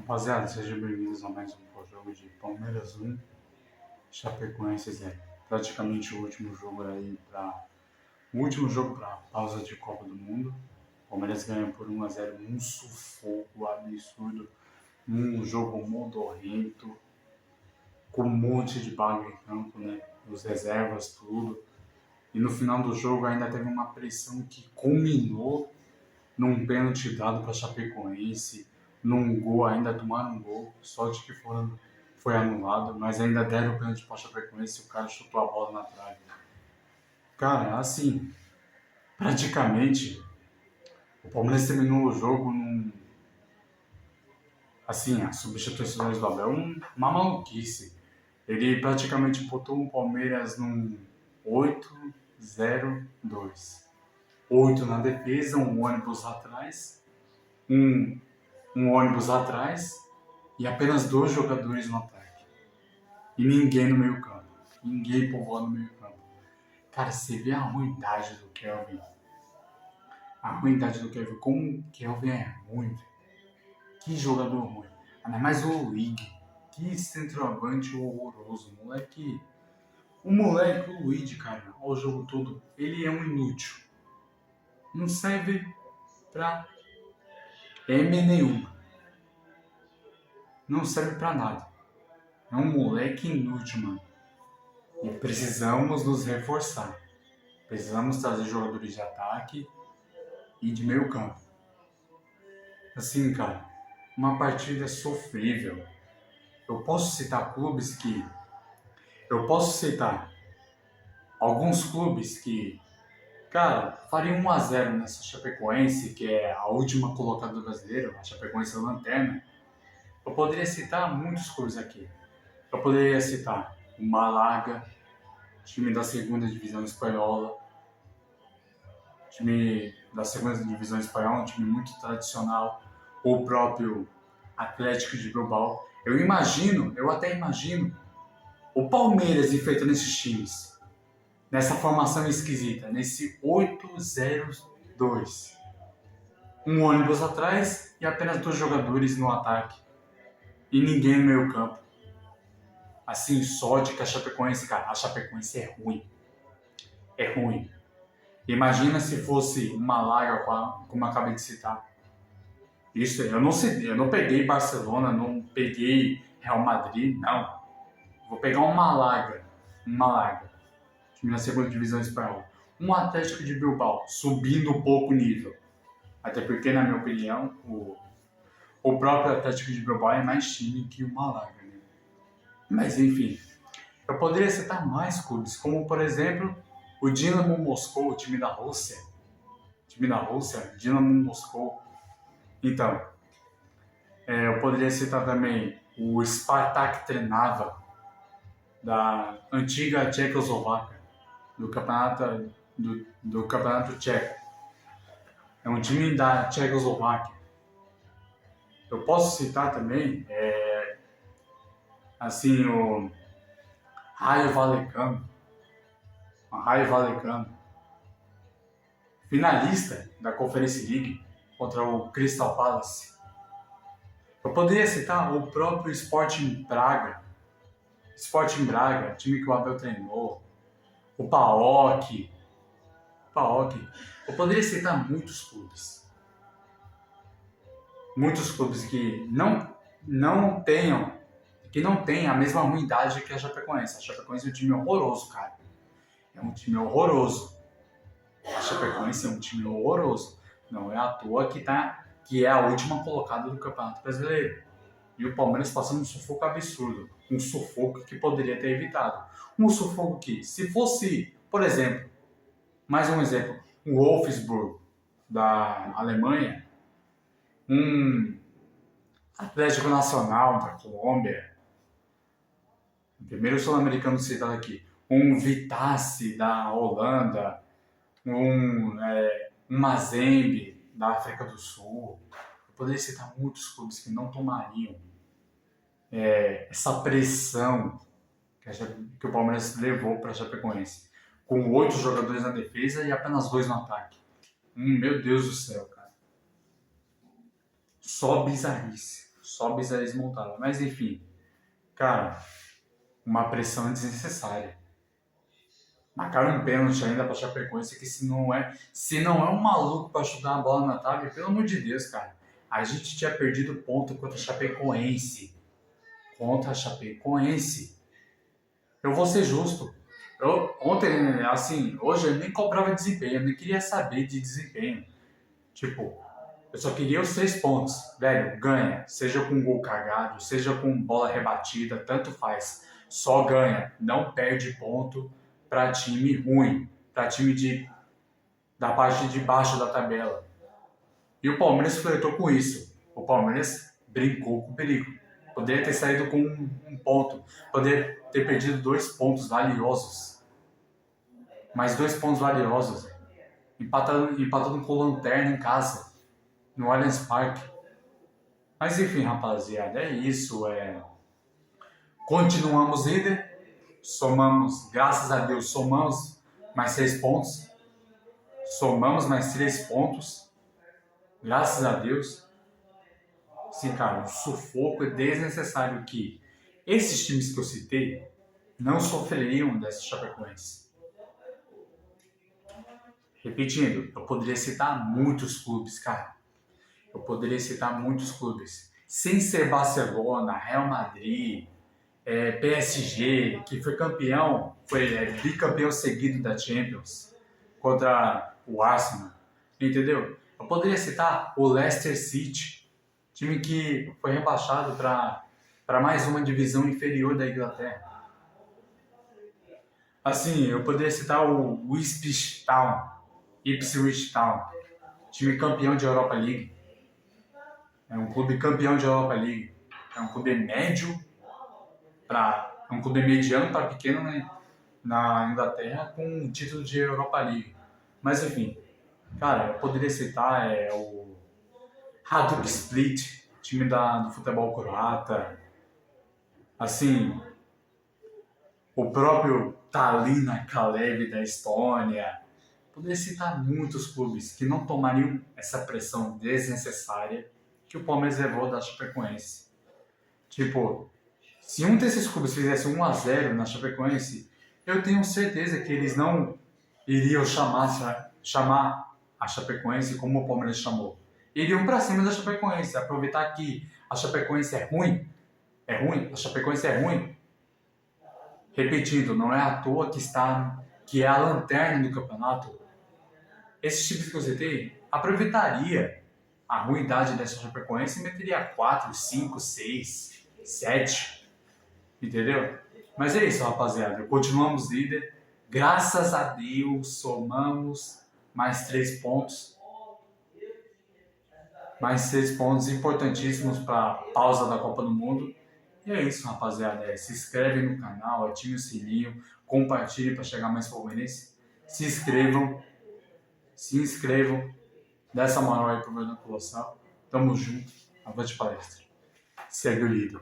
Rapaziada, sejam bem-vindos a mais um jogo de Palmeiras 1, Chapecoense 0. Praticamente o último jogo para pausa de Copa do Mundo. O Palmeiras ganha por 1-0, um sufoco absurdo, um jogo modorrento, com um monte de bagulho em campo, né? Os reservas, tudo. E no final do jogo ainda teve uma pressão que culminou num pênalti dado para Chapecoense, num gol, ainda tomaram um gol, sorte que foi anulado, mas ainda deram o pênalti para Chapecoense e o cara chutou a bola na trave. Cara, assim, praticamente, o Palmeiras terminou o jogo assim, as substituições do Abel, uma maluquice. Ele praticamente botou o Palmeiras num 8-0-2. 8 na defesa, um ônibus atrás, um ônibus atrás e apenas 2 jogadores no ataque. E ninguém no meio campo. Ninguém povoando no meio campo. Cara, você vê a ruindade do Kelvin. A ruindade do Kelvin. Como o Kelvin é ruim, velho. Que jogador ruim. Ainda mais o Luigi. Que centroavante horroroso. O Luigi, cara, ao jogo todo, ele é um inútil. Não serve pra M nenhuma. Não serve pra nada. É um moleque inútil, mano. E precisamos nos reforçar. Precisamos trazer jogadores de ataque e de meio campo. Assim, cara, uma partida sofrível. Eu posso citar alguns clubes que, cara, fariam 1-0 nessa Chapecoense, que é a última colocada do brasileiro, a Chapecoense é a lanterna. Eu poderia citar muitos clubes aqui. Eu poderia citar o Málaga, time da segunda divisão espanhola. Time da segunda divisão espanhola, um time muito tradicional. O próprio Atlético de Bilbao. Eu até imagino o Palmeiras enfrentando esses times. Nessa formação esquisita, nesse 8-0-2. Um ônibus atrás e apenas 2 jogadores no ataque. E ninguém no meio campo. Assim, sorte que a Chapecoense, cara, a Chapecoense é ruim. É ruim. Imagina se fosse uma Málaga, como eu acabei de citar. Isso, eu não peguei Barcelona, não peguei Real Madrid, não. Vou pegar um Málaga, time da segunda divisão espanhola. Um Atlético de Bilbao, subindo um pouco o nível. Até porque, na minha opinião, o próprio Atlético de Bilbao é mais time que o Málaga, né? Mas enfim, eu poderia citar mais clubes, como por exemplo o Dinamo Moscou, o time da Rússia. Dinamo Moscou. Então, eu poderia citar também o Spartak Trnava, da antiga Tchecoslováquia, do campeonato tcheco. É um time da Tchecoslováquia. Eu posso citar também, o Rayo Vallecano, finalista da Conference League contra o Crystal Palace. Eu poderia citar o próprio Sporting Braga, time que o Abel treinou, o PAOK. Eu poderia citar muitos clubes que não tenham a mesma ruindade que a Chapecoense. A Chapecoense é um time horroroso, cara. É um time horroroso. A Chapecoense é um time horroroso. Não é à toa que é a última colocada do Campeonato Brasileiro. E o Palmeiras passando um sufoco absurdo. Um sufoco que poderia ter evitado. Um sufoco que, se fosse, por exemplo, mais um exemplo, o Wolfsburg da Alemanha, um Atlético Nacional da Colômbia, o primeiro sul-americano citado aqui, um Vitesse da Holanda, um Mazembe da África do Sul. Eu poderia citar muitos clubes que não tomariam essa pressão que o Palmeiras levou para a Chapecoense, com 8 jogadores na defesa e apenas 2 no ataque. Meu Deus do céu, cara. Só bizarrice. Só bizarrice montada. Mas enfim, cara, uma pressão desnecessária. Marcaram um pênalti ainda pra Chapecoense que se não é um maluco pra chutar a bola na trave, pelo amor de Deus, cara. A gente tinha perdido ponto contra a Chapecoense. Contra a Chapecoense. Eu vou ser justo. Ontem, assim, hoje eu nem cobrava desempenho, eu nem queria saber de desempenho. Tipo, eu só queria os 3 pontos. Velho, ganha. Seja com gol cagado, seja com bola rebatida, tanto faz. Só ganha. Não perde ponto pra time ruim. Pra time da parte de baixo da tabela. E o Palmeiras flertou com isso. O Palmeiras brincou com o perigo. Poderia ter saído com um ponto. Poderia ter perdido 2 pontos valiosos. Mais 2 pontos valiosos. Empatando com o Lanterna em casa. No Allianz Parque. Mas enfim, rapaziada, é isso. Continuamos líder. Somamos, graças a Deus, somamos mais 6 pontos. Somamos mais 3 pontos. Graças a Deus. Sim, cara, um sufoco é desnecessário que esses times que eu citei não sofreriam dessa Chapecoense. Repetindo, eu poderia citar muitos clubes, cara. Eu poderia citar muitos clubes. Sem ser Barcelona, Real Madrid, PSG, que foi campeão, foi bicampeão seguido da Champions contra o Arsenal, entendeu? Eu poderia citar o Leicester City, time que foi rebaixado para mais uma divisão inferior da Inglaterra. Assim, eu poderia citar o Ipswich Town, time campeão de Europa League. É um clube campeão de Europa League. É um clube médio é um clube mediano para pequeno, né, na Inglaterra com um título de Europa League. Mas enfim, cara, eu poderia citar o Hajduk Split, time do futebol croata. Assim, o próprio Tallinna Kalev da Estônia. Poderia citar muitos clubes que não tomariam essa pressão desnecessária que o Palmeiras levou da Chapecoense. Tipo, se um desses clubes fizesse 1-0 na Chapecoense, eu tenho certeza que eles não iriam chamar a Chapecoense como o Palmeiras chamou. Iriam pra cima da Chapecoense, aproveitar que a Chapecoense é ruim. A Chapecoense é ruim. Repetindo, não é à toa que é a lanterna do campeonato. Esses times que eu citei aproveitaria a ruindade dessa Chapecoense e meteria 4, 5, 6, 7. Entendeu? Mas é isso, rapaziada. Continuamos líder. Graças a Deus, somamos mais 3 pontos. Mais 6 pontos importantíssimos para a pausa da Copa do Mundo. E é isso, rapaziada. Se inscreve no canal, ative o sininho, compartilhe para chegar mais palmeirense. Se inscrevam. Dá essa moral aí pro Verdão Colossal. Tamo junto. Avante palestra. Segue o líder.